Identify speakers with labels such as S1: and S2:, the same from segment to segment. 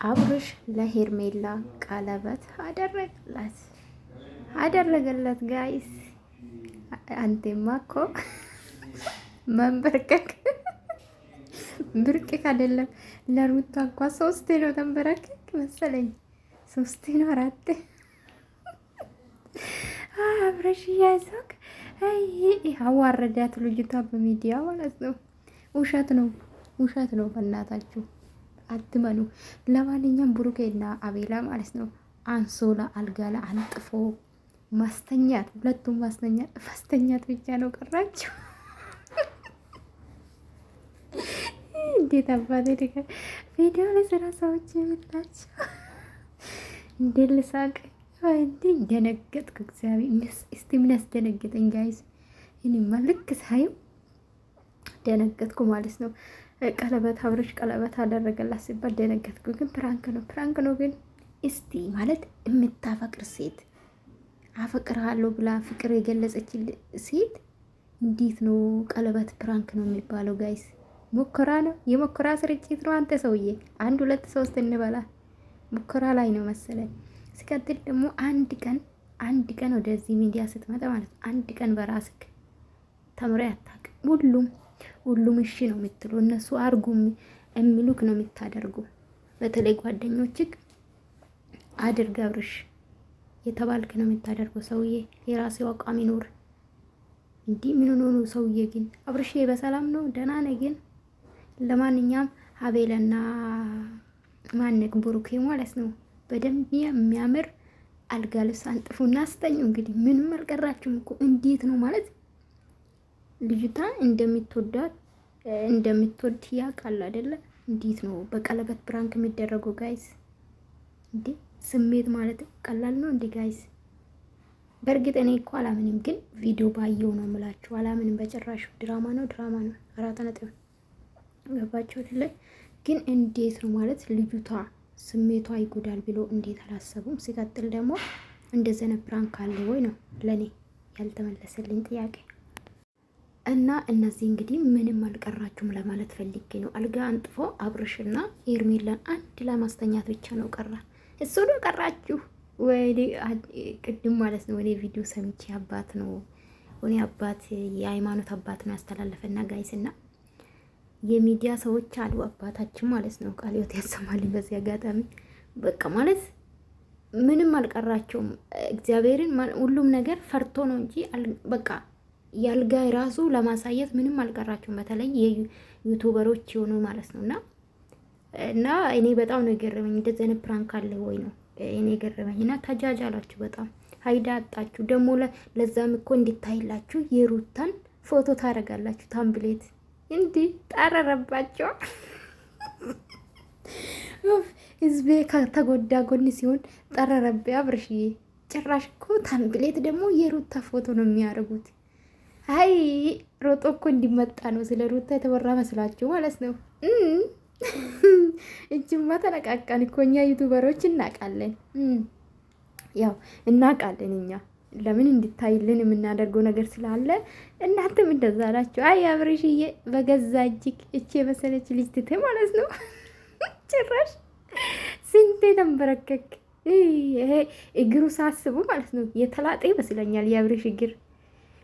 S1: አብርሽ ለሄርሜላ ቀለበት አደረገለት። ጋይስ አንቴማ እኮ መንበርከክ ብርቅክ አይደለም። ለሩታ እንኳን 3 ነው ተንበረከክ መሰለኝ፣ 3 ነው 4። አብርሽ ያዘክ አዋረዳት ልጅቷ በሚዲያ ማለት ነው። ውሸት ነው። በእናታችሁ አትመኑ። ለማንኛውም ብሩኬና አቤላ ማለት ነው አንሶላ አልጋ ላይ አንጥፎ ማስተኛት፣ ሁለቱም ማስተኛት ብቻ ነው ቀራቸው። እንዴት አባቴ ቪዲዮ ላይ ስራ ሰዎች የምላቸው እንዴ ልሳቅ እንዴ ደነገጥኩ። እግዚአብሔር እስቲ ምን ያስደነገጠኝ ጋይስ? እኔማ ልክ ሳየው ደነገጥኩ ማለት ነው። ቀለበት አብርሽ ቀለበት አደረገላት ሲባል ደነገጥኩ። ግን ፕራንክ ነው። ግን እስቲ ማለት የምታፈቅር ሴት አፈቅርሃለሁ ብላ ፍቅር የገለጸች ሴት እንዴት ነው ቀለበት ፕራንክ ነው የሚባለው? ጋይስ ሙከራ ነው፣ የሙከራ ስርጭት ነው። አንተ ሰውዬ 1 2 3 እንበላ ሙከራ ላይ ነው መሰለኝ። ሲቀጥል ደግሞ አንድ ቀን ወደዚህ ሚዲያ ስትመጣ ማለት አንድ ቀን በራስክ ተምሬ አታውቅም። ሁሉም እሺ ነው የምትሉ እነሱ አርጉም የሚሉክ ነው የምታደርጉ። በተለይ ጓደኞችክ አድርግ አብርሽ የተባልክ ነው የምታደርገው። ሰውዬ የራሴው አቋም ይኖር እንዲህ ምን ሆኖ ሰውዬ። ግን አብርሽ በሰላም ነው ደህና ነህ? ግን ለማንኛውም አቤልና ማነቅ ብሩኬ ማለት ነው በደንብ የሚያምር አልጋ ልብስ አንጥፉና አስተኙ። እንግዲህ ምንም አልቀራችሁም እኮ። እንዴት ነው ማለት ልጅቷ እንደምትወድ ያውቃል አይደለ? እንዴት ነው በቀለበት ፕራንክ የሚደረገው ጋይስ? እንዴ ስሜት ማለት ቀላል ነው እንዴ ጋይስ? በእርግጥ እኔ እኮ አላምንም፣ ግን ቪዲዮ ባየው ነው የምላችሁ። አላምንም በጭራሽ። ድራማ ነው 4 ነጥብ ገባችሁ አይደለ? ግን እንዴት ነው ማለት ልጅቷ ስሜቷ ይጎዳል ብሎ እንዴት አላሰቡም? ሲቀጥል ደግሞ እንደዘነ ፕራንክ አለ ወይ ነው ለኔ ያልተመለሰልኝ ጥያቄ። እና እነዚህ እንግዲህ ምንም አልቀራችሁም ለማለት ፈልጌ ነው። አልጋ አንጥፎ አብርሽና ሄርሜላን አንድ ላይ ማስተኛት ብቻ ነው ቀራ። እሱ ነው ቀራችሁ ወይ? ቅድም ማለት ነው እኔ ቪዲዮ ሰምቼ አባት የሃይማኖት አባት ነው ያስተላለፈና ጋይስና የሚዲያ ሰዎች አሉ አባታችን ማለት ነው ቃል ሕይወት ያሰማልኝ። በዚህ አጋጣሚ በቃ ማለት ምንም አልቀራቸውም። እግዚአብሔርን ሁሉም ነገር ፈርቶ ነው እንጂ በቃ ያልጋ ራሱ ለማሳየት ምንም አልቀራቸውም። በተለይ የዩቲዩበሮች የሆኑ ማለት ነውና እኔ በጣም ነው የገረመኝ። እንደዚህ አይነት ፕራንክ አለ ወይ ነው እኔ ገረመኝና ተጃጃላችሁ በጣም ሀይዳ አጣችሁ። ደግሞ ለዛም እኮ እንዲታይላችሁ የሩታን ፎቶ ታረጋላችሁ ታምብሌት እንዲህ ጠረረባቸው። ህዝቤ ከተጎዳ ጎን ሲሆን ጠረረብ አብርሽዬ። ጭራሽ እኮ ታምብሌት ደግሞ የሩታ ፎቶ ነው የሚያደርጉት። አይ ሮጦ እኮ እንዲመጣ ነው ስለ ሩታ የተወራ መስላችሁ ማለት ነው። እጅማ ተነቃቃን እኮ እኛ ዩቱበሮች እናውቃለን። ያው እናውቃለን እኛ ለምን እንድታይልን የምናደርገው ነገር ስላለ እናንተም እንደዛ አላችሁ። አይ አብርሽዬ በገዛ እጅግ እቺ የመሰለች ልጅ ትተህ ማለት ነው። ጭራሽ ስንቴ ተንበረከክ። ይሄ እግሩ ሳስቡ ማለት ነው የተላጠ ይመስለኛል የአብርሽ እግር።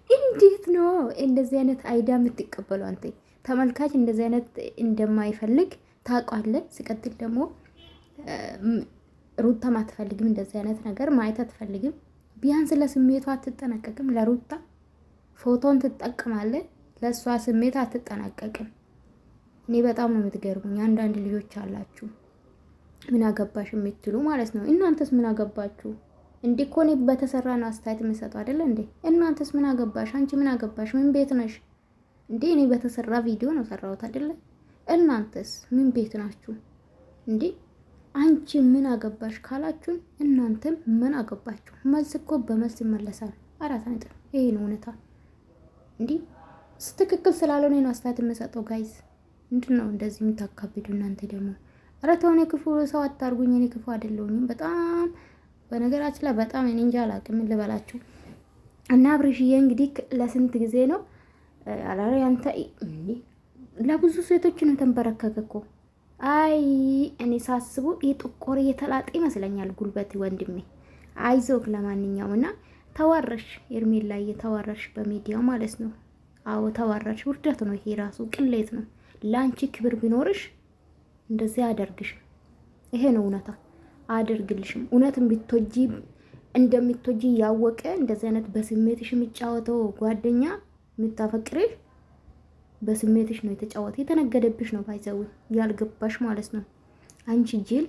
S1: እንዴት ነው እንደዚህ አይነት አይዳ የምትቀበሉ? አንተ ተመልካች እንደዚህ አይነት እንደማይፈልግ ታውቃለህ። ሲቀጥል ደግሞ ሩታም አትፈልግም እንደዚህ አይነት ነገር ማየት አትፈልግም። ቢያንስ ለስሜቷ አትጠነቀቅም። ለሩታ ፎቶን ትጠቀማለህ፣ ለእሷ ስሜት አትጠነቀቅም። እኔ በጣም ነው የምትገርሙኝ። አንዳንድ ልጆች አላችሁ ምን አገባሽ የምትሉ ማለት ነው። እናንተስ ምን አገባችሁ? እንዴ እኮ እኔ በተሰራ ነው አስተያየት የምሰጠው አይደለ እንዴ? እናንተስ ምን አገባሽ? አንቺ ምን አገባሽ? ምን ቤት ነሽ እንዴ? እኔ በተሰራ ቪዲዮ ነው ሰራሁት አይደለ? እናንተስ ምን ቤት ናችሁ እንዴ? አንቺ ምን አገባሽ ካላችሁን እናንተም ምን አገባችሁ? መልስ እኮ በመልስ ይመለሳል። 4 ነጥብ። ይሄ ነው እውነታ። እንዴ ትክክል ስላልሆነ ነው አስተያየት የምሰጠው ጋይዝ። ምንድን ነው እንደዚህ የምታካብዱ እናንተ ደግሞ? ኧረ ተው፣ እኔ ክፉ ሰው አታርጉኝ። እኔ ክፉ አይደለሁኝም። በጣም በነገራችን ላይ በጣም እኔ እንጃ አላውቅም ምን ልበላችሁ። እና አብርሽዬ እንግዲህ ለስንት ጊዜ ነው አላረ ያንተ ለብዙ ሴቶች ነው ተንበረከከ እኮ አይ እኔ ሳስቡ የጥቆር የተላጠ ይመስለኛል ጉልበት ወንድሜ። አይዞክ ለማንኛውም እና ተዋረሽ ኤርሜላ እየተዋረሽ በሚዲያው ማለት ነው። አዎ ተዋረሽ። ውርደት ነው ይሄ ራሱ ቅሌት ነው። ለአንቺ ክብር ቢኖርሽ እንደዚህ አደርግሽ። ይሄ ነው እውነታ። አደርግልሽም እውነትም ብትወጂ እንደምትወጂ ያወቀ እንደዚህ አይነት በስሜትሽ የሚጫወተው ጓደኛ የምታፈቅርሽ በስሜትሽ ነው የተጫወተ። የተነገደብሽ ነው ባይዘው ያልገባሽ ማለት ነው። አንቺ ጅል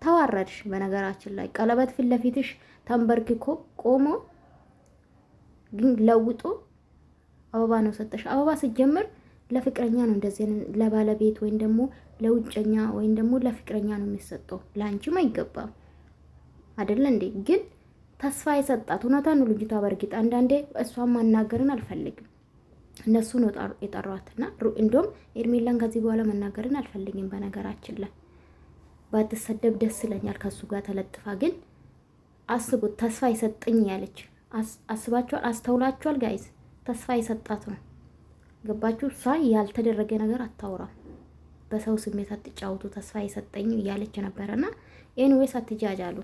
S1: ተዋረድሽ። በነገራችን ላይ ቀለበት ፊት ለፊትሽ ተንበርክኮ ቆሞ ግን ለውጦ አበባ ነው ሰጠሽ። አበባ ሲጀምር ለፍቅረኛ ነው እንደዚህ ለባለቤት ወይም ደግሞ ለውጨኛ ወይም ደግሞ ለፍቅረኛ ነው የሚሰጠው። ለአንቺም አይገባም አይደለ እንዴ? ግን ተስፋ የሰጣት እውነታ ነው ልጅቷ። በእርግጥ አንዳንዴ እሷን ማናገርን አልፈልግም እነሱ ነው የጠሯትና እንደውም ኤርሜላን ከዚህ በኋላ መናገርን አልፈልግም። በነገራችን ላይ ባትሰደብ ደስ ይለኛል ከሱ ጋር ተለጥፋ። ግን አስቡት ተስፋ የሰጠኝ ያለች አስባችኋል? አስተውላችኋል ጋይዝ? ተስፋ የሰጣት ነው። ገባችሁ? እሷ ያልተደረገ ነገር አታውራም። በሰው ስሜት አትጫወቱ። ተስፋ የሰጠኝ እያለች ነበረና ኤንዌስ አትጃጃሉ።